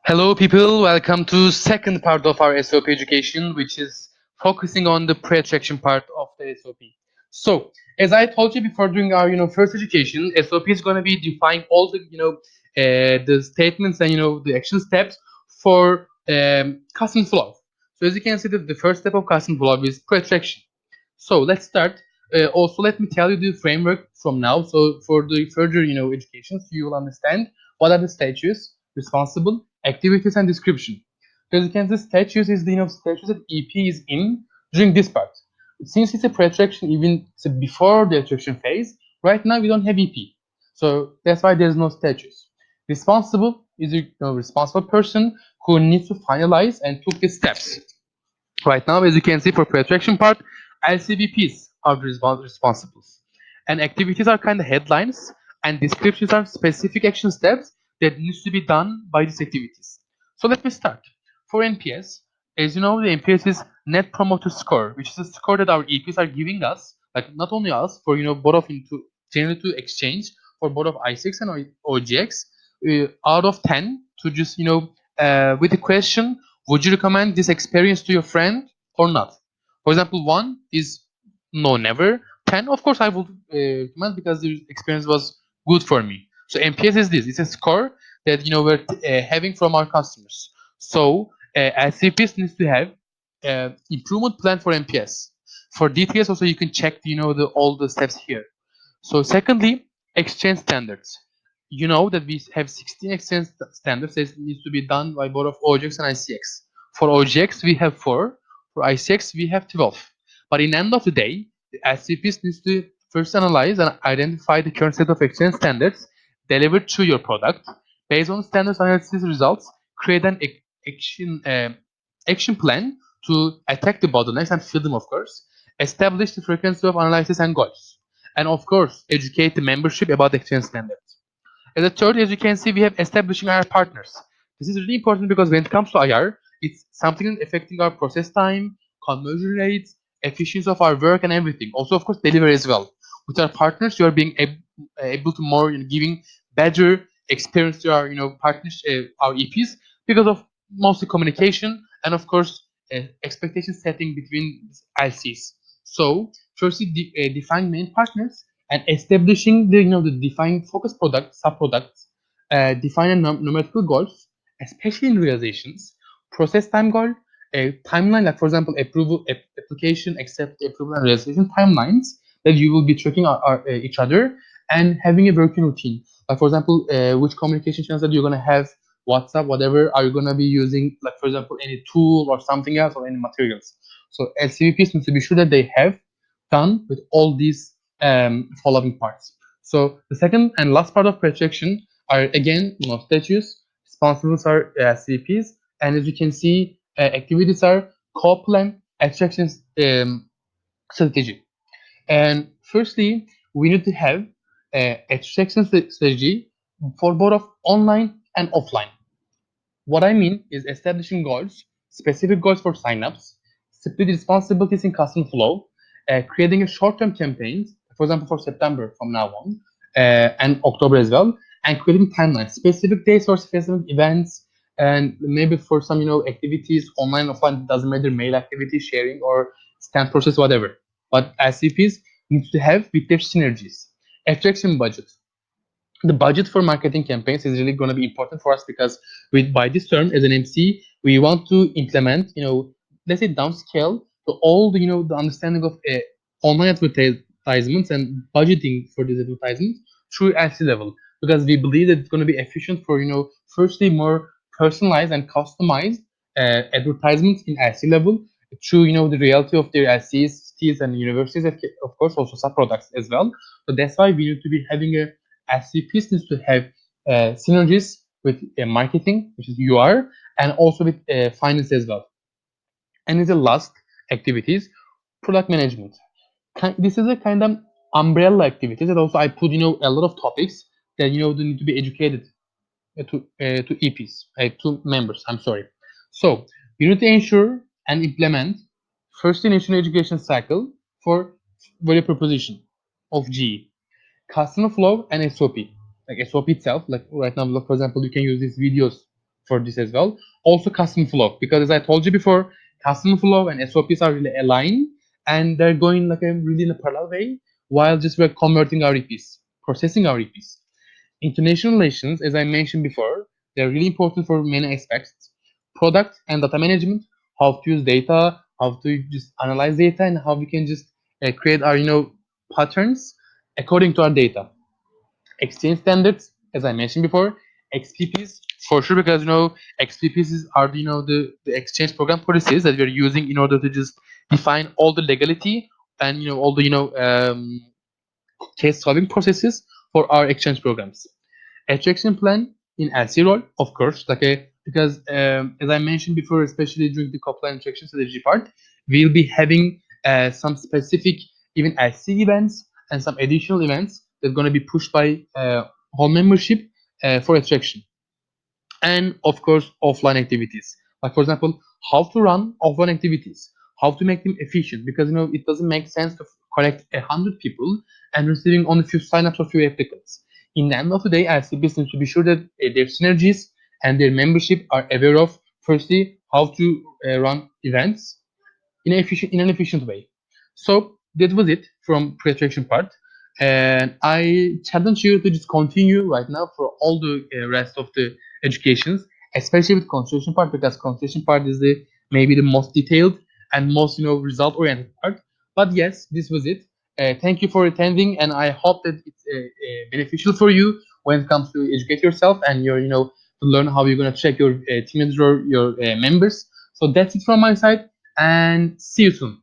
Hello, people. Welcome to second part of our SOP education, which is focusing on the pre-attraction part of the SOP. So, as I told you before, during our first education, SOP is going to be defining all the the statements and the action steps for custom flow. So, as you can see, the first step of custom flow is pre-attraction. So let's start. Also, let me tell you the framework from now. So for the further, education, so you will understand what are the stages, responsible, activities, and description. Because you can see stages is the stages that EP is in during this part. Since it's a pre-attraction, even before the attraction phase, right now we don't have EP. So that's why there's no stages. Responsible is a responsible person who needs to finalize and took the steps. Right now, as you can see, for pre-attraction part, LCBPs are the responsible. And activities are kind of headlines, and descriptions are specific action steps that needs to be done by these activities. So let me start. For NPS, as you know, the NPS is Net Promoter Score, which is a score that our EPs are giving us, like not only us, for both of into generally to exchange for both of I6 and OGX, out of 10 to just with the question, would you recommend this experience to your friend or not? For example, 1 is no, never. 10, of course, I would recommend because the experience was good for me. So NPS is this. It's a score that we're having from our customers. So LCPs needs to have improvement plan for NPS. For details, also you can check all the steps here. So secondly, exchange standards. You know that we have 16 exchange standards that needs to be done by both of OGX and ICX. For OGX, we have 4. For ICX, we have 12. But in the end of the day, the SCPs needs to first analyze and identify the current set of exchange standards delivered to your product. Based on standards analysis results, create an action plan to attack the bottlenecks and fill them, of course. Establish the frequency of analysis and goals, and of course educate the membership about exchange standards. As a third, as you can see, we have establishing our partners. This is really important because when it comes to IR, it's something affecting our process time, conversion rates, efficiency of our work, and everything. Also, of course, delivery as well. With our partners, you are being able to more giving better experience to our partners, our EPs, because of mostly communication and of course expectation setting between LCs. So, firstly, define main partners and establishing the the defined focus product sub products, define a numerical goals, especially in realizations, process time goal, a timeline, like for example approval application accept approval and realization timelines that you will be tracking each other, and having a working routine, like for example which communication channels that you're going to have, WhatsApp, whatever, are you going to be using, like for example any tool or something else or any materials. So LCVPs need to be sure that they have done with all these following parts. So the second and last part of projection are again no statues, responsibles are CPs, and as you can see, activities are co-plan attractions strategy. And firstly, we need to have attraction strategy for both of online and offline. What I mean is establishing goals, specific goals for signups, split responsibilities in custom flow, creating a short-term campaigns, for example, for September from now on, and October as well, and creating timelines, specific days for specific events, and maybe for some activities, online, offline, doesn't matter, mail activity sharing or stamp process, whatever. But SCPs need to have with their synergies. Attraction budget, the budget for marketing campaigns is really going to be important for us because with by this term as an MC, we want to implement, let's say downscale to all the the understanding of online advertisements and budgeting for these advertisements through LC level, because we believe that it's going to be efficient for firstly more personalized and customized advertisements in LC level through the reality of their LCs, STs, and universities, of course also sub products as well. So that's why we need to be having a SCPs needs to have synergies with marketing, which is UR, and also with finance as well. And the last activities, product management. This is a kind of umbrella activities that also I put a lot of topics that they need to be educated to EPs, to members. I'm sorry. So you need to ensure and implement first initial education cycle for value proposition of GE, customer flow, and SOP. Like SOP itself, like right now, for example, you can use these videos for this as well. Also custom flow, because as I told you before, custom flow and SOPs are really aligned, and they're going like a really in a parallel way, while just we're converting our EPs, processing our EPs. International relations, as I mentioned before, they're really important for many aspects. Product and data management, how to use data, how to just analyze data, and how we can just create our patterns according to our data. Exchange standards, as I mentioned before, XPPs for sure, because XPPs are the exchange program policies that we're using in order to just define all the legality and all the case solving processes for our exchange programs. Attraction plan in LC role, of course, because as I mentioned before, especially during the couple interaction strategy part, we'll be having some specific even LC events and some additional events that are going to be pushed by whole membership for attraction. And of course, offline activities, like for example, how to run offline activities, how to make them efficient, because it doesn't make sense to collect 100 people and receiving only few signups or few applicants. In the end of the day, as a business, to be sure that their synergies and their membership are aware of, firstly, how to run events in an efficient way. So that was it from pre-attraction part, and I challenge you to just continue right now for all the rest of the educations, especially with construction part, because construction part is the maybe the most detailed and most result oriented part. But yes, this was it. Thank you for attending, and I hope that it's beneficial for you when it comes to educate yourself and your to learn how you're going to check your teammates or your members. So that's it from my side, and see you soon.